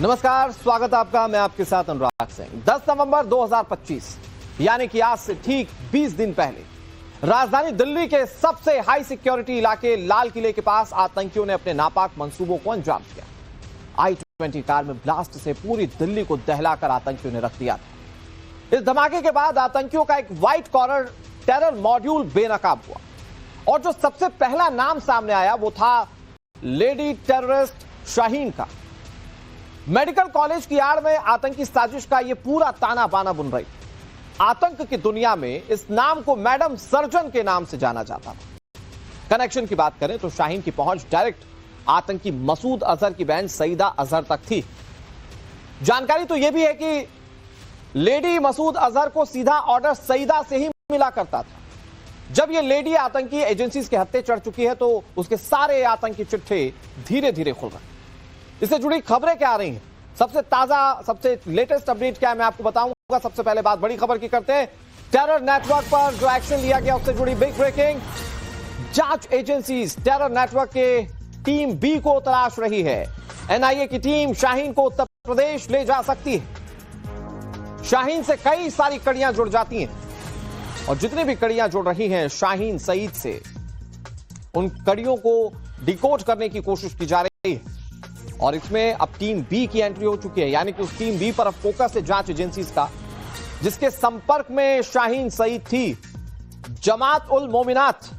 नमस्कार, स्वागत है आपका। मैं आपके साथ अनुराग सिंह। 10 नवंबर 2025 यानी कि आज से ठीक 20 दिन पहले राजधानी दिल्ली के सबसे हाई सिक्योरिटी इलाके लाल किले के पास आतंकियों ने अपने नापाक मंसूबों को अंजाम दिया। i-20 कार में ब्लास्ट से पूरी दिल्ली को दहलाकर आतंकियों ने रख दिया था। इस धमाके के बाद आतंकियों का एक व्हाइट कॉलर टेरर मॉड्यूल बेनकाब हुआ और जो सबसे पहला नाम सामने आया वो था लेडी टेररिस्ट शाहीन का। मेडिकल कॉलेज की आड़ में आतंकी साजिश का यह पूरा ताना बाना बुन रही। आतंक की दुनिया में इस नाम को मैडम सर्जन के नाम से जाना जाता था। कनेक्शन की बात करें तो शाहीन की पहुंच डायरेक्ट आतंकी मसूद अजहर की बहन सईदा अजहर तक थी। जानकारी तो यह भी है कि लेडी मसूद अजहर को सीधा ऑर्डर सईदा से ही मिला करता था। जब यह लेडी आतंकी एजेंसीज के हत्थे चढ़ चुकी है तो उसके सारे आतंकी चिट्ठे धीरे धीरे खुल रहे हैं। इससे जुड़ी खबरें क्या आ रही हैं, सबसे ताजा सबसे लेटेस्ट अपडेट क्या है, मैं आपको बताऊंगा। सबसे पहले बात बड़ी खबर की करते हैं। टेरर नेटवर्क पर जो एक्शन लिया गया उससे जुड़ी बिग ब्रेकिंग। जांच एजेंसीज टेरर नेटवर्क के टीम बी को तलाश रही है। एनआईए की टीम शाहीन को उत्तर प्रदेश ले जा सकती है। शाहीन से कई सारी कड़ियां जुड़ जाती हैं और जितनी भी कड़ियां जुड़ रही हैं शाहीन सईद से, उन कड़ियों को डिकोड करने की कोशिश की जा रही है और इसमें अब टीम बी की एंट्री हो चुकी है। यानी कि उस टीम बी पर अब फोकस है जांच एजेंसीज का, जिसके संपर्क में शाहीन सईद थी। जमात उल मोमिनात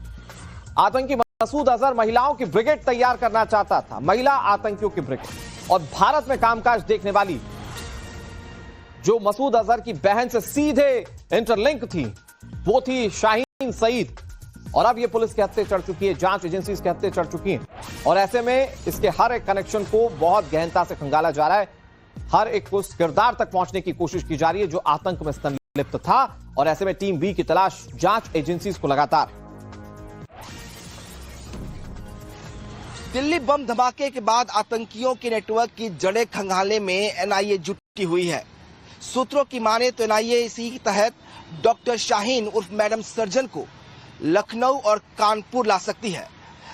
आतंकी मसूद अजहर महिलाओं की ब्रिगेड तैयार करना चाहता था, महिला आतंकियों की ब्रिगेड। और भारत में कामकाज देखने वाली जो मसूद अजहर की बहन से सीधे इंटरलिंक थी वो थी शाहीन सईद। और अब ये पुलिस के हत्थे चढ़ चुकी है, जांच एजेंसीज के हत्थे चढ़ चुकी हैं और ऐसे में इसके हर एक कनेक्शन को बहुत गहनता से खंगाला जा रहा है। हर एक उस किरदार तक पहुंचने की कोशिश की जा रही है जो आतंक में संलिप्त था और ऐसे में टीम बी की तलाश जांच एजेंसीज को लगातार। दिल्ली बम धमाके के बाद आतंकियों के नेटवर्क की जड़ें खंगालने में एनआईए जुटी हुई है। सूत्रों की माने तो एनआईए इसी के तहत डॉक्टर शाहीन उर्फ मैडम सर्जन को लखनऊ और कानपुर ला सकती है।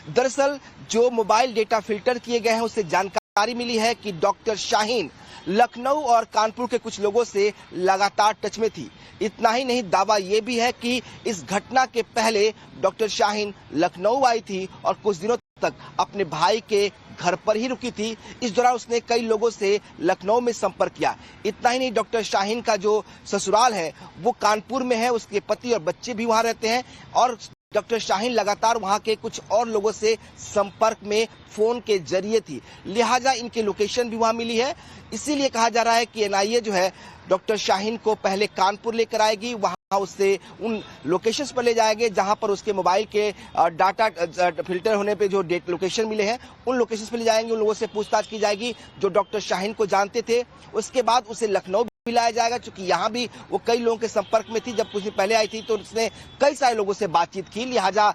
दरअसल जो मोबाइल डेटा फिल्टर किए गए हैं उससे जानकारी मिली है कि डॉक्टर शाहीन लखनऊ और कानपुर के कुछ लोगों से लगातार टच में थी। इतना ही नहीं, दावा यह भी है कि इस घटना के पहले डॉक्टर शाहीन लखनऊ आई थी और कुछ दिनों तक अपने भाई के घर पर ही रुकी थी। इस दौरान उसने कई लोगों से लखनऊ में संपर्क किया। इतना ही नहीं, डॉक्टर शाहीन का जो ससुराल है वो कानपुर में है, उसके पति और बच्चे भी वहां रहते हैं और डॉक्टर शाहीन लगातार वहां के कुछ और लोगों से संपर्क में फोन के जरिए थी, लिहाजा इनकी लोकेशन भी वहां मिली है। इसीलिए कहा जा रहा है कि एनआईए जो है डॉक्टर शाहीन को पहले कानपुर लेकर आएगी, वहां उससे उन लोकेशंस पर ले जाएंगे जहां पर उसके मोबाइल के डाटा फिल्टर होने पे जो लोकेशन मिले हैं उन लोकेशंस पर ले जाएंगे। उन लोगों से पूछताछ की जाएगी जो डॉक्टर शाहीन को जानते थे। उसके बाद उसे लखनऊ भी लाया जाएगा, क्योंकि यहाँ भी वो कई लोगों के संपर्क में थी। जब कुछ दिन पहले आई थी तो उसने कई सारे लोगों से बातचीत की, लिहाजा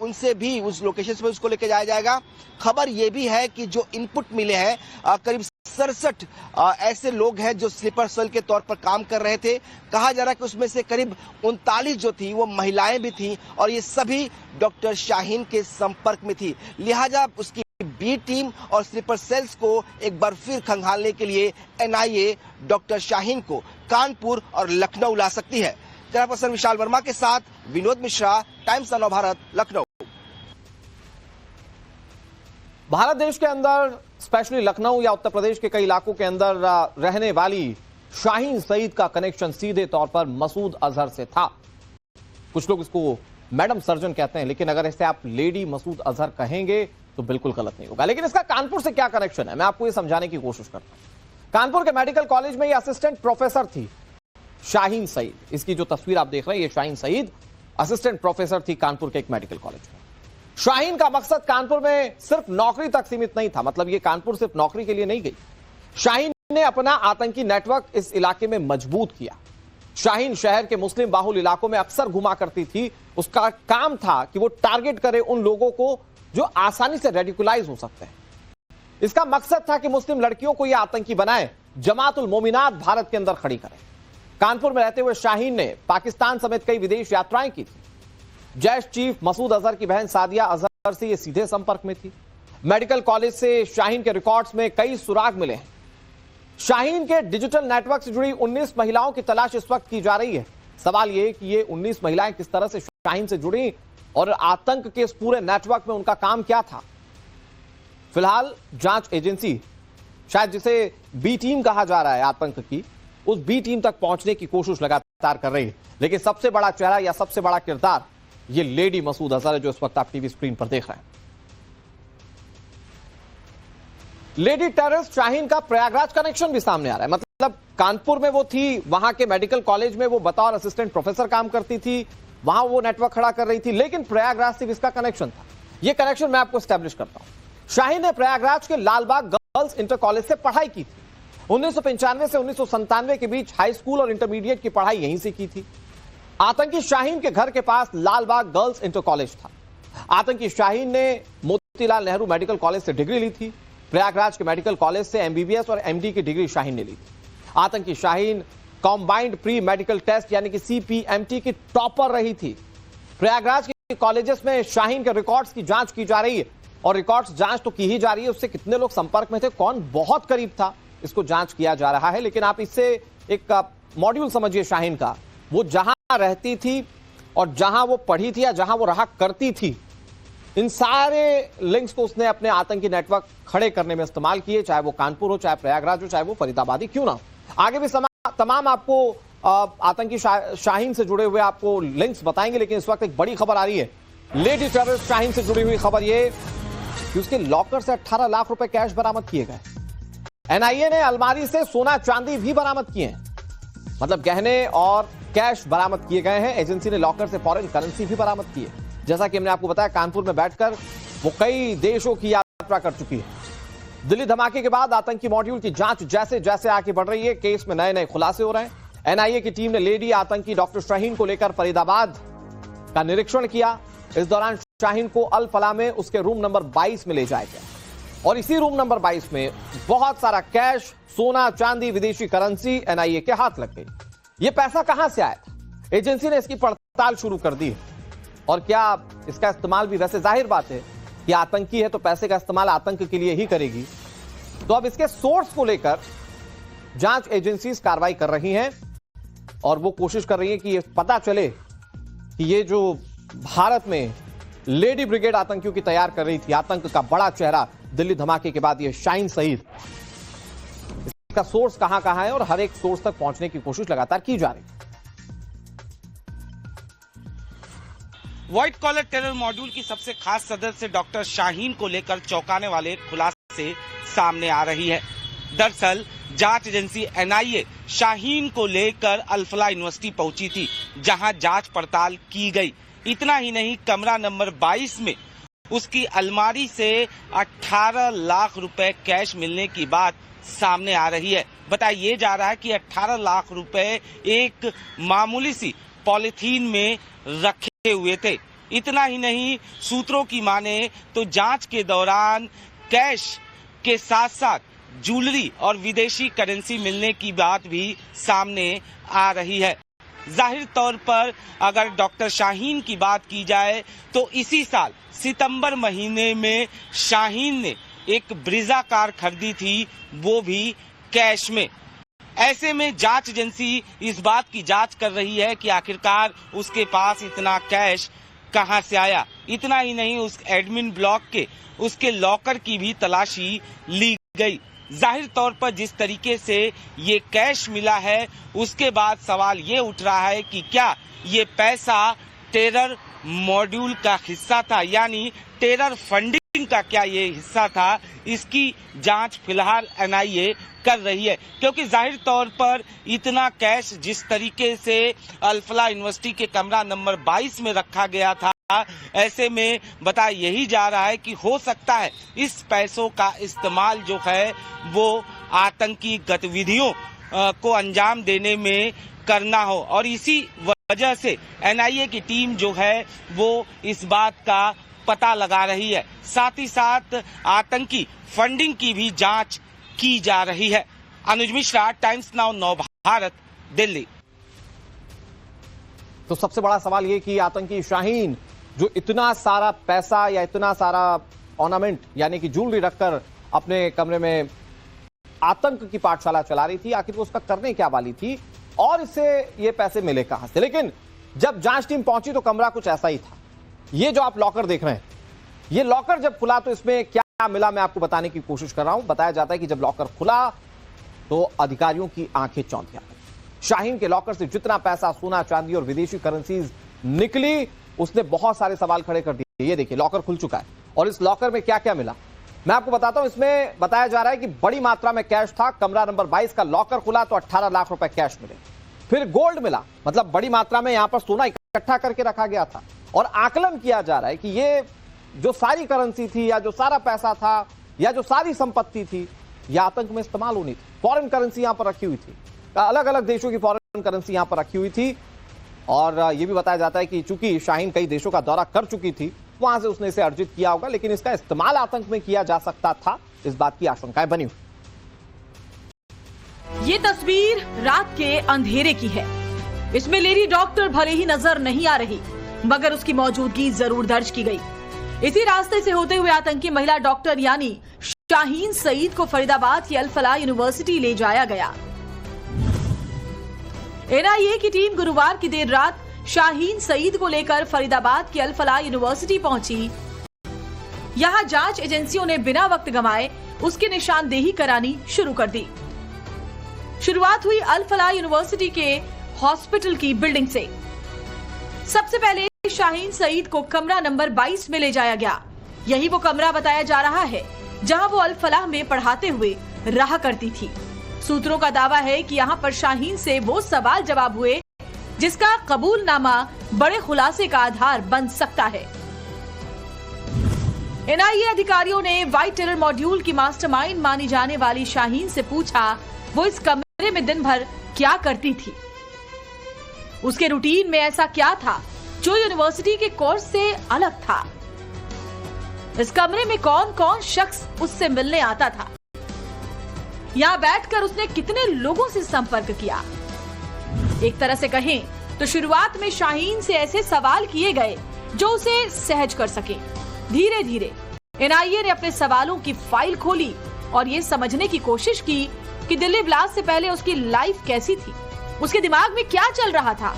उनसे भी उस लोकेशन पर उसको लेकर जाया जाएगा। खबर ये भी है कि जो इनपुट मिले हैं करीब 67 ऐसे लोग हैं जो स्लीपर सेल के तौर पर काम कर रहे थे। कहा जा रहा है कि उसमें से करीब 39 जो थी वो महिलाएं भी थी और ये सभी डॉक्टर शाहीन के संपर्क में थी। लिहाजा उसकी बी टीम और स्लीपर सेल्स को एक बार फिर खंगालने के लिए एनआईए डॉक्टर शाहीन को कानपुर और लखनऊ ला सकती है। कैमरा पर्सन विशाल वर्मा के साथ विनोद मिश्रा, टाइम्स ऑफ भारत, लखनऊ। भारत देश के अंदर स्पेशली लखनऊ या उत्तर प्रदेश के कई इलाकों के अंदर रहने वाली शाहीन सईद का कनेक्शन सीधे तौर पर मसूद अजहर से था। कुछ लोग इसको मैडम सर्जन कहते हैं, लेकिन अगर इसे आप लेडी मसूद अजहर कहेंगे तो बिल्कुल गलत नहीं होगा। लेकिन इसका कानपुर से क्या कनेक्शन है, मैं आपको यह समझाने की कोशिश करता हूं। कानपुर के मेडिकल कॉलेज में ये असिस्टेंट प्रोफेसर थी शाहीन सईद। इसकी जो तस्वीर आप देख रहे हैं ये शाहीन सईद असिस्टेंट प्रोफेसर थी कानपुर के एक मेडिकल कॉलेज में। शाहीन का मकसद कानपुर में सिर्फ नौकरी तक सीमित नहीं था, मतलब ये कानपुर सिर्फ नौकरी के लिए नहीं गई। शाहीन ने अपना आतंकी नेटवर्क इस इलाके में मजबूत किया। शाहीन शहर के मुस्लिम बाहुल इलाकों में अक्सर घुमा करती थी। उसका काम था कि वो टारगेट करे उन लोगों को जो आसानी से रेडिकुलाइज हो सकते हैं। इसका मकसद था कि मुस्लिम लड़कियों को यह आतंकी बनाए, जमात उल मोमिनात भारत के अंदर खड़ी करे। कानपुर में रहते हुए शाहीन ने पाकिस्तान समेत कई विदेश यात्राएं की थी। जैश चीफ मसूद अजहर की बहन सादिया अजहर से ये सीधे संपर्क में थी। मेडिकल कॉलेज से शाहीन के रिकॉर्ड्स में कई सुराग मिले हैं। शाहीन के डिजिटल नेटवर्क से जुड़ी 19 महिलाओं की तलाश इस वक्त की जा रही है। सवाल यह कि ये 19 महिलाएं किस तरह से शाहीन से जुड़ी और आतंक के इस पूरे नेटवर्क में उनका काम क्या था। फिलहाल जांच एजेंसी, शायद जिसे बी टीम कहा जा रहा है आतंक की, उस बी टीम तक पहुंचने की कोशिश लगातार कर रही है। लेकिन सबसे बड़ा चेहरा या सबसे बड़ा किरदार ये लेडी मसूद अजहर है, जो इस वक्त आप टीवी स्क्रीन पर देख रहे हैं। लेडी टेररिस्ट शाहीन का प्रयागराज कनेक्शन भी सामने आ रहा है। मतलब कानपुर में वो थी, वहां के मेडिकल कॉलेज में वो बतौर असिस्टेंट प्रोफेसर काम करती थी, वहां वो नेटवर्क खड़ा कर रही थी, लेकिन प्रयागराज से भी इसका कनेक्शन था। ये कनेक्शन मैं आपको स्टैब्लिश करता हूं। शाहीन ने प्रयागराज के लालबाग गर्ल्स इंटर कॉलेज से पढ़ाई की थी। 1995 से 1997 के बीच हाई स्कूल और इंटरमीडिएट की पढ़ाई यहीं से की थी। आतंकी शाहीन के घर के पास लालबाग गर्ल्स इंटर कॉलेज था। आतंकी शाहीन ने मोतीलाल नेहरू मेडिकल कॉलेज से डिग्री ली थी। प्रयागराज के मेडिकल कॉलेज से एमबीबीएस और एमडी की डिग्री शाहीन ने ली थी। आतंकी Shaheen combined pre medical test यानी कि सीपीएमटी की टॉपर रही थी। प्रयागराज के कॉलेजेस में शाहीन के रिकॉर्ड्स की जांच की जा रही है और रिकॉर्ड्स जांच तो की ही जा रही है। उससे कितने लोग संपर्क में थे, कौन बहुत करीब था, इसको जांच किया जा रहा है। लेकिन आप इससे एक मॉड्यूल समझिए शाहीन का, वो जहां रहती थी और जहां वो पढ़ी थी या जहां वो रहा करती थी, इन सारे लिंक्स को उसने अपने आतंकी नेटवर्क खड़े करने में इस्तेमाल किए, चाहे वो कानपुर हो, चाहे प्रयागराज हो, चाहे वो फरीदाबादी क्यों ना हो। आगे भी तमाम आपको आतंकी शाहीन से जुड़े हुए आपको लिंक्स बताएंगे। लेकिन इस वक्त एक बड़ी खबर आ रही है, लेडी टेररिस्ट शाहीन से जुड़ी हुई खबर ये कि उसके लॉकर से 18 लाख रुपए कैश बरामद किए गए। एनआईए ने अलमारी से सोना चांदी भी बरामद किए हैं, मतलब गहने और कैश बरामद किए गए हैं। एजेंसी ने लॉकर से फॉरेन करेंसी भी बरामद की है। जैसा कि हमने आपको बताया, कानपुर में बैठकर वो कई देशों की यात्रा कर चुकी है। दिल्ली धमाके के बाद आतंकी मॉड्यूल की जांच जैसे जैसे आगे बढ़ रही है, केस में नए नए खुलासे हो रहे हैं। एनआईए की टीम ने लेडी आतंकी डॉक्टर शाहीन को लेकर फरीदाबाद का निरीक्षण किया। इस दौरान शाहीन को अल फलाह में उसके रूम नंबर 22 में ले जाया गया और इसी रूम नंबर 22 में बहुत सारा कैश, सोना, चांदी, विदेशी करेंसी एनआईए के हाथ लग गई। यह पैसा कहां से आया था, एजेंसी ने इसकी पड़ताल शुरू कर दी है। और क्या इसका इस्तेमाल भी, वैसे जाहिर बात है कि आतंकी है तो पैसे का इस्तेमाल आतंक के लिए ही करेगी। तो अब इसके सोर्स को लेकर जांच एजेंसीज कार्रवाई कर रही हैं और वो कोशिश कर रही है कि ये पता चले कि ये जो भारत में लेडी ब्रिगेड आतंकियों की तैयार कर रही थी, आतंक का बड़ा चेहरा दिल्ली धमाके के बाद ये शाहीन सईद, इसका सोर्स कहां कहां है और हर एक सोर्स तक पहुंचने की कोशिश लगातार की जा रही है। व्हाइट कॉलर टेरर मॉड्यूल की सबसे खास सदस्य डॉक्टर शाहीन को लेकर चौंकाने वाले खुलासे सामने आ रही है। दरअसल जांच एजेंसी एनआईए शाहीन को लेकर अल-फलाह यूनिवर्सिटी पहुंची थी, जहां जांच पड़ताल की गई। इतना ही नहीं, कमरा नंबर 22 में उसकी अलमारी से 18 लाख रुपए कैश मिलने की बात सामने आ रही है। बताया जा रहा है कि 18 लाख रुपए एक मामूली सी पॉलिथीन में रखे हुए थे। इतना ही नहीं, सूत्रों की माने तो जांच के दौरान कैश के साथ साथ ज्वेलरी और विदेशी करेंसी मिलने की बात भी सामने आ रही है। जाहिर तौर पर अगर डॉक्टर शाहीन की बात की जाए तो इसी साल सितंबर महीने में शाहीन ने एक ब्रीजा कार खरीदी थी, वो भी कैश में। ऐसे में जांच एजेंसी इस बात की जांच कर रही है कि आखिरकार उसके पास इतना कैश कहां से आया। इतना ही नहीं, उस एडमिन ब्लॉक के उसके लॉकर की भी तलाशी ली गई। जाहिर तौर पर जिस तरीके से ये कैश मिला है, उसके बाद सवाल ये उठ रहा है कि क्या ये पैसा टेरर मॉड्यूल का हिस्सा था, यानी टेरर फंडिंग का क्या ये हिस्सा था। इसकी जांच फिलहाल एनआईए कर रही है, क्योंकि जाहिर तौर पर इतना कैश जिस तरीके से अल-फलाह यूनिवर्सिटी के कमरा नंबर 22 में रखा गया था, ऐसे में बताया यही जा रहा है कि हो सकता है इस पैसों का इस्तेमाल जो है वो आतंकी गतिविधियों को अंजाम देने में करना हो। और इसी वजह से एनआईए की टीम जो है वो इस बात का पता लगा रही है। साथ ही साथ आतंकी फंडिंग की भी जांच की जा रही है। अनुज मिश्रा, टाइम्स नाउ नव भारत, दिल्ली। तो सबसे बड़ा सवाल ये कि आतंकी शाहीन जो इतना सारा पैसा या इतना सारा ऑर्नामेंट यानी कि ज्वेलरी रखकर अपने कमरे में आतंक की पाठशाला चला रही थी, आखिर वो उसका करने क्या वाली थी और इससे ये पैसे मिले कहां से। लेकिन जब जांच टीम पहुंची तो कमरा कुछ ऐसा ही था। ये जो आप लॉकर देख रहे हैं, ये लॉकर जब खुला तो इसमें क्या मिला मैं आपको बताने की कोशिश कर रहा हूं। बताया जाता है कि जब लॉकर खुला तो अधिकारियों की आंखें चौंधिया गई। शाहीन के लॉकर से जितना पैसा, सोना चांदी और विदेशी करेंसीज निकली, उसने बहुत सारे सवाल खड़े कर दिए। ये देखिए लॉकर खुल चुका है और इस लॉकर में क्या क्या मिला मैं आपको बताता हूं। इसमें बताया जा रहा है कि बड़ी मात्रा में कैश था। कमरा नंबर 22 का लॉकर खुला तो 18 लाख रुपए कैश मिले। फिर गोल्ड मिला, मतलब बड़ी मात्रा में यहां पर सोना इकट्ठा करके रखा गया था। और आकलन किया जा रहा है कि ये जो सारी करेंसी थी या जो सारा पैसा था या जो सारी संपत्ति थी, यह आतंक में इस्तेमाल होनी थी। फॉरेन करेंसी यहां पर रखी हुई थी, अलग अलग देशों की फॉरेन करेंसी यहां पर रखी हुई थी। और यह भी बताया जाता है कि चूंकि शाहीन कई देशों का दौरा कर चुकी थी, वहां से उसने इसे अर्जित किया होगा, लेकिन इसका इस्तेमाल आतंक में किया जा सकता था, इस बात की आशंकाएं बनी हुई। ये तस्वीर रात के अंधेरे की है। इसमें लेडी डॉक्टर भले ही नजर नहीं आ रही, मगर उसकी मौजूदगी जरूर दर्ज की गई। इसी रास्ते से होते हुए आतंकी महिला डॉक्टर यानी शाहीन सईद को फरीदाबाद की अल फलाह यूनिवर्सिटी ले जाया गया। एनआईए की टीम गुरुवार की देर रात शाहीन सईद को लेकर फरीदाबाद की अल फलाह यूनिवर्सिटी पहुंची। यहां जांच एजेंसियों ने बिना वक्त गंवाए उसकी निशानदेही करानी शुरू कर दी। शुरुआत हुई अल फलाह यूनिवर्सिटी के हॉस्पिटल की बिल्डिंग से। सबसे पहले शाहीन सईद को कमरा नंबर 22 में ले जाया गया। यही वो कमरा बताया जा रहा है जहां वो अल फलाह में पढ़ाते हुए रहा करती थी। सूत्रों का दावा है कि यहां पर शाहीन से वो सवाल जवाब हुए जिसका कबूलनामा बड़े खुलासे का आधार बन सकता है। एनआईए अधिकारियों ने व्हाइट टेरर मॉड्यूल की मास्टरमाइंड मानी जाने वाली शाहीन से पूछा वो इस कमरे में दिन भर क्या करती थी। उसके रूटीन में ऐसा क्या था जो यूनिवर्सिटी के कोर्स से अलग था। इस कमरे में कौन कौन शख्स उससे मिलने आता था। यहाँ बैठकर उसने कितने लोगों से संपर्क किया। एक तरह से कहें तो शुरुआत में शाहीन से ऐसे सवाल किए गए जो उसे सहज कर सके। धीरे धीरे एनआईए ने अपने सवालों की फाइल खोली और ये समझने की कोशिश की कि दिल्ली ब्लास्ट से पहले उसकी लाइफ कैसी थी, उसके दिमाग में क्या चल रहा था।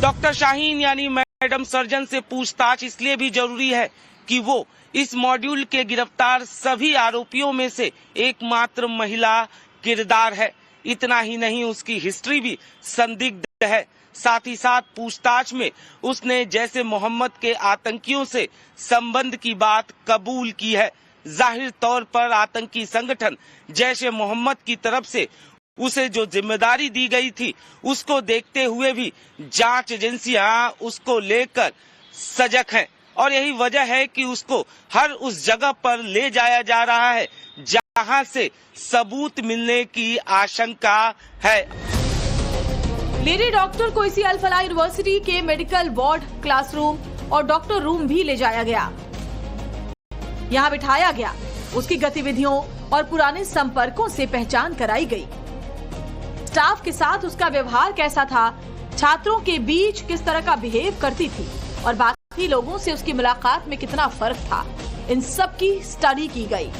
डॉक्टर शाहीन यानी मैडम सर्जन से पूछताछ इसलिए भी जरूरी है कि वो इस मॉड्यूल के गिरफ्तार सभी आरोपियों में से एकमात्र महिला किरदार है। इतना ही नहीं, उसकी हिस्ट्री भी संदिग्ध है। साथ ही साथ पूछताछ में उसने जैसे मोहम्मद के आतंकियों से संबंध की बात कबूल की है। जाहिर तौर पर आतंकी संगठन जैसे मोहम्मद की तरफ से उसे जो जिम्मेदारी दी गई थी, उसको देखते हुए भी जांच एजेंसियां उसको लेकर सजग हैं और यही वजह है कि उसको हर उस जगह पर ले जाया जा रहा है जहां से सबूत मिलने की आशंका है। लेडी डॉक्टर को इसी अल फलाह यूनिवर्सिटी के मेडिकल वार्ड, क्लासरूम और डॉक्टर रूम भी ले जाया गया। यहाँ बिठाया गया, उसकी गतिविधियों और पुराने संपर्कों से पहचान कराई गई। स्टाफ के साथ उसका व्यवहार कैसा था, छात्रों के बीच किस तरह का बिहेव करती थी और बाकी लोगों से उसकी मुलाकात में कितना फर्क था, इन सब की स्टडी की गई।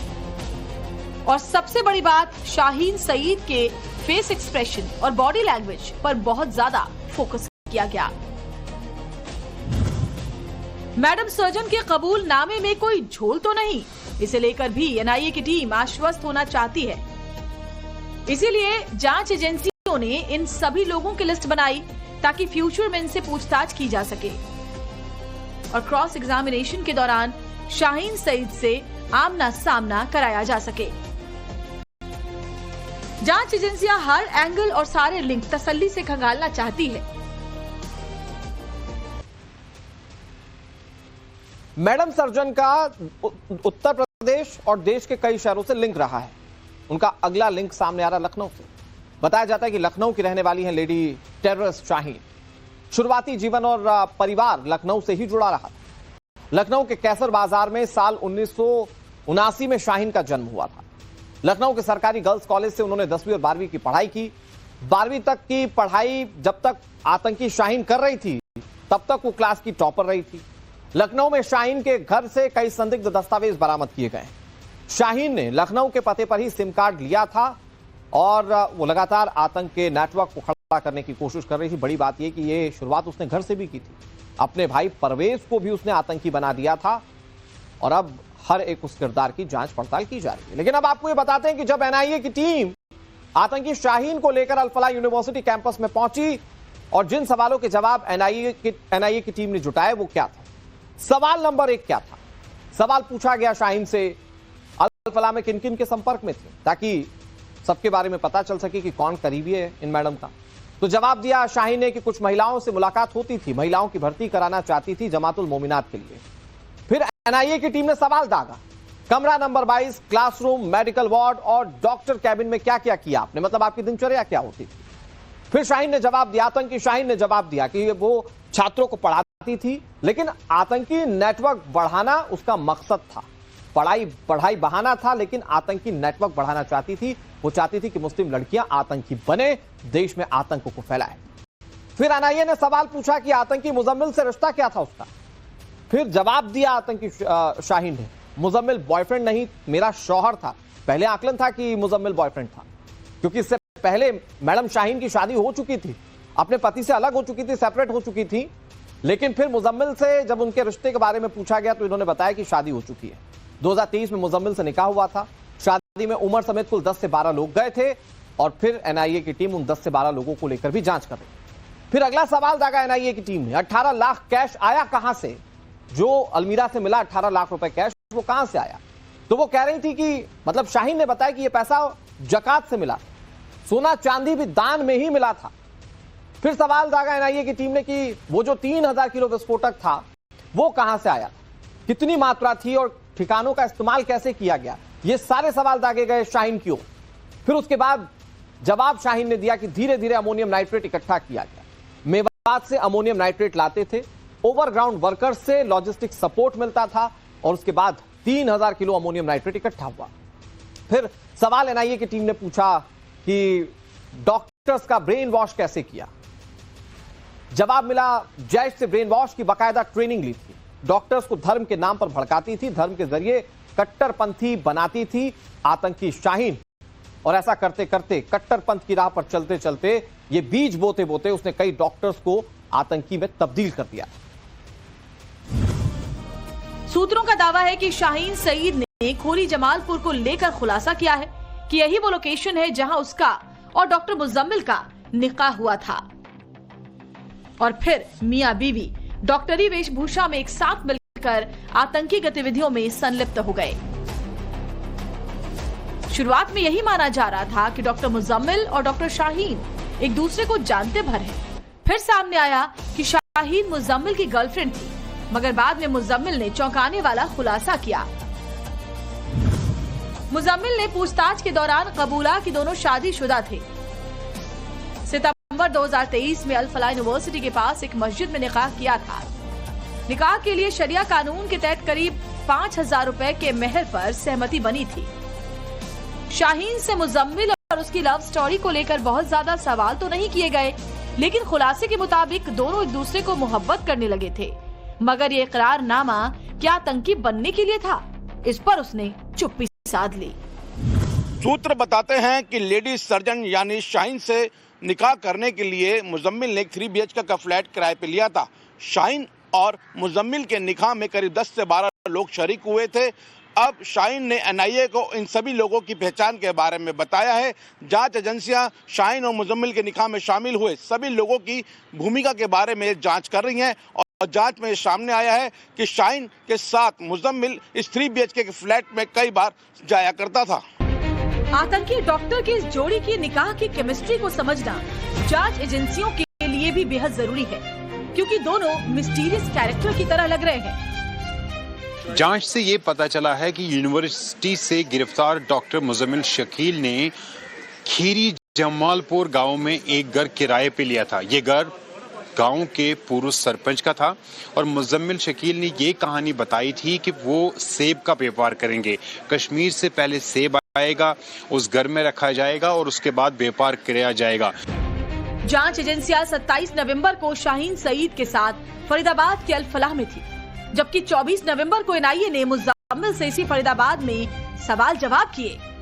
और सबसे बड़ी बात, शाहीन सईद के फेस एक्सप्रेशन और बॉडी लैंग्वेज पर बहुत ज्यादा फोकस किया गया। मैडम सर्जन के कबूलनामे में कोई झोल तो नहीं, इसे लेकर भी एनआईए की टीम आश्वस्त होना चाहती है। इसीलिए जांच एजेंसियों ने इन सभी लोगों की लिस्ट बनाई ताकि फ्यूचर में इनसे पूछताछ की जा सके और क्रॉस एग्जामिनेशन के दौरान शाहीन सईद से आमना सामना कराया जा सके। जांच एजेंसियां हर एंगल और सारे लिंक तसल्ली से खंगालना चाहती है। मैडम सर्जन का उत्तर प्रदेश और देश के कई शहरों से लिंक रहा है। उनका अगला लिंक सामने आ रहा लखनऊ से। बताया जाता है कि लखनऊ की रहने वाली हैं लेडी टेररिस्ट शाहीन। शुरुआती जीवन और परिवार लखनऊ से ही जुड़ा रहा। लखनऊ के कैसर बाजार में साल 1979 में शाहीन का जन्म हुआ था। लखनऊ के सरकारी गर्ल्स कॉलेज से उन्होंने 10वीं और 12वीं की पढ़ाई की। 12वीं तक की पढ़ाई जब तक आतंकी शाहीन कर रही थी, तब तक वो क्लास की टॉपर रही थी। लखनऊ में शाहीन के घर से कई संदिग्ध दस्तावेज बरामद किए गए। शाहीन ने लखनऊ के पते पर ही सिम कार्ड लिया था और वो लगातार आतंक के नेटवर्क को खड़ा करने की कोशिश कर रही थी। बड़ी बात यह कि ये शुरुआत उसने घर से भी की थी। अपने भाई परवेज को भी उसने आतंकी बना दिया था और अब हर एक उस किरदार की जांच पड़ताल की जा रही है। लेकिन अब आपको ये बताते हैं कि जब एनआईए की टीम आतंकी शाहीन को लेकर अल फलाह यूनिवर्सिटी कैंपस में पहुंची और जिन सवालों के जवाब एनआईए की टीम ने जुटाए वो क्या था। सवाल नंबर 1 क्या था? सवाल पूछा गया शाहीन से अल फलाह में किन किन के संपर्क में थे, ताकि सबके बारे में पता चल सके कि कौन करीबी है इन मैडम का। तो जवाब दिया शाहीन ने कि कुछ महिलाओं से मुलाकात होती थी, महिलाओं की भर्ती कराना चाहती थी जमातुल मोमिनात के लिए। फिर एनआईए की टीम ने सवाल दागा, कमरा नंबर 22, क्लासरूम, मेडिकल वार्ड और डॉक्टर कैबिन में क्या क्या किया आपने, मतलब आपकी दिनचर्या क्या होती थी। फिर शाहीन ने जवाब दिया, आतंकी शाहीन ने जवाब दिया कि वो छात्रों को पढ़ाती थी, लेकिन आतंकी नेटवर्क बढ़ाना उसका मकसद था। पढ़ाई बहाना था, लेकिन आतंकी नेटवर्क बढ़ाना चाहती थी। वो चाहती थी कि मुस्लिम लड़कियां आतंकी बने, देश में आतंक को फैलाए। फिर एनआईए ने सवाल पूछा कि आतंकी मुजम्मिल से रिश्ता क्या था उसका। फिर जवाब दिया आतंकी शाहीन ने, मुजम्मिल बॉयफ्रेंड नहीं, मेरा शौहर था। पहले आकलन था कि मुजम्मिल बॉयफ्रेंड था, क्योंकि इससे पहले मैडम शाहीन की शादी हो चुकी थी, अपने पति से अलग हो चुकी थी, सेपरेट हो चुकी थी। लेकिन फिर मुजम्मिल से जब उनके रिश्ते के बारे में पूछा गया तो इन्होंने बताया कि शादी हो चुकी है। 2023 में मुजम्मिल से निकाह हुआ था। शादी में उमर समेत कुल 10 से 12 लोग गए थे और फिर एनआईए की टीम उन 10 से 12 लोगों को लेकर भी जांच कर रही। फिर अगला सवाल दागा एनआईए की टीम ने, 18 लाख कैश आया कहां से? जो अलमीरा से मिला 18 लाख रुपए कैश, वो कहां से आया? तो वो कह रही थी कि मतलब शाहीन ने बताया कि ये पैसा जकात से मिला, सोना चांदी भी दान में ही मिला था। फिर सवाल दागा एनआईए की टीम ने कि वो जो 3000 किलो विस्फोटक था वो कहां से आया, कितनी मात्रा थी और ठिकानों का इस्तेमाल कैसे किया गया। ये सारे सवाल दागे गए शाहीन की ओर। फिर उसके बाद जवाब शाहीन ने दिया कि धीरे धीरे अमोनियम नाइट्रेट इकट्ठा किया गया, मेवात से अमोनियम नाइट्रेट लाते थे, ओवरग्राउंड वर्कर्स से लॉजिस्टिक सपोर्ट मिलता था और उसके बाद 3000 किलो अमोनियम नाइट्रेट इकट्ठा हुआ। फिर सवाल एनआईए की टीम ने पूछा कि डॉक्टर्स का ब्रेन वॉश कैसे किया। जवाब मिला, जैश से ब्रेन वॉश की बाकायदा ट्रेनिंग ली थी, डॉक्टर्स को धर्म के नाम पर भड़काती थी, धर्म के जरिए कट्टरपंथी बनाती थी आतंकी शाहीन। और ऐसा करते करते कट्टरपंथ की राह पर चलते चलते ये बीज बोते बोते उसने कई डॉक्टर्स को आतंकी में तब्दील कर दिया। सूत्रों का दावा है कि शाहीन सईद ने खोरी जमालपुर को लेकर खुलासा किया है कि यही वो लोकेशन है जहां उसका और डॉक्टर मुजम्मिल का निकाह हुआ था और फिर मियां बीवी डॉक्टरी वेशभूषा में एक साथ मिलकर आतंकी गतिविधियों में संलिप्त हो गए। शुरुआत में यही माना जा रहा था कि डॉक्टर मुजम्मिल और डॉक्टर शाहीन एक दूसरे को जानते भर हैं। फिर सामने आया कि शाहीन मुजम्मिल की गर्लफ्रेंड थी, मगर बाद में मुजम्मिल ने चौंकाने वाला खुलासा किया। मुजम्मिल ने पूछताछ के दौरान कबूला कि दोनों शादीशुदा थे। सितंबर 2023 में अल फलाह यूनिवर्सिटी के पास एक मस्जिद में निकाह किया था। निकाह के लिए शरिया कानून के तहत करीब 5000 रुपए के मेहर पर सहमति बनी थी। शाहीन से मुजम्मिल और उसकी लव स्टोरी को लेकर बहुत ज्यादा सवाल तो नहीं किए गए, लेकिन खुलासे के मुताबिक दोनों एक दूसरे को मोहब्बत करने लगे थे, मगर ये इकरारनामा क्या आतंकी बनने के लिए था, इस पर उसने चुप्पी साध ली। सूत्र बताते हैं कि लेडी सर्जन यानी शाहीन से निकाह करने के लिए मुजम्मिल ने 3 BHK का फ्लैट किराए पे लिया था। शाहीन और मुजम्मिल के निकाह में करीब 10 से 12 लोग शरीक हुए थे। अब शाहीन ने एनआईए को इन सभी लोगों की पहचान के बारे में बताया है। जांच एजेंसियां शाहीन और मुजम्मिल के निकाह में शामिल हुए सभी लोगों की भूमिका के बारे में जांच कर रही हैं और जांच में सामने आया है कि शाहीन के साथ मुजम्मिल इस 3 BHK के फ्लैट में कई बार जाया करता था। आतंकी डॉक्टर के इस जोड़ी की निकाह की केमिस्ट्री को समझना जांच एजेंसियों के लिए भी बेहद जरूरी है, क्योंकि दोनों मिस्टीरियस कैरेक्टर की तरह लग रहे हैं। जांच से ये पता चला है कि यूनिवर्सिटी से गिरफ्तार डॉक्टर मुजम्मिल शकील ने खीरी जमालपुर गांव में एक घर किराए पे लिया था। ये घर गांव के पूर्व सरपंच का था और मुजम्मिल शकील ने ये कहानी बताई थी कि वो सेब का व्यापार करेंगे। कश्मीर से पहले सेब आएगा, उस घर में रखा जाएगा और उसके बाद व्यापार किया जाएगा। जांच एजेंसियां 27 नवंबर को शाहीन सईद के साथ फरीदाबाद के अल फलाह में थी, जबकि 24 नवंबर को एनआईए ने मुजम्मिल से इसी फरीदाबाद में सवाल जवाब किए।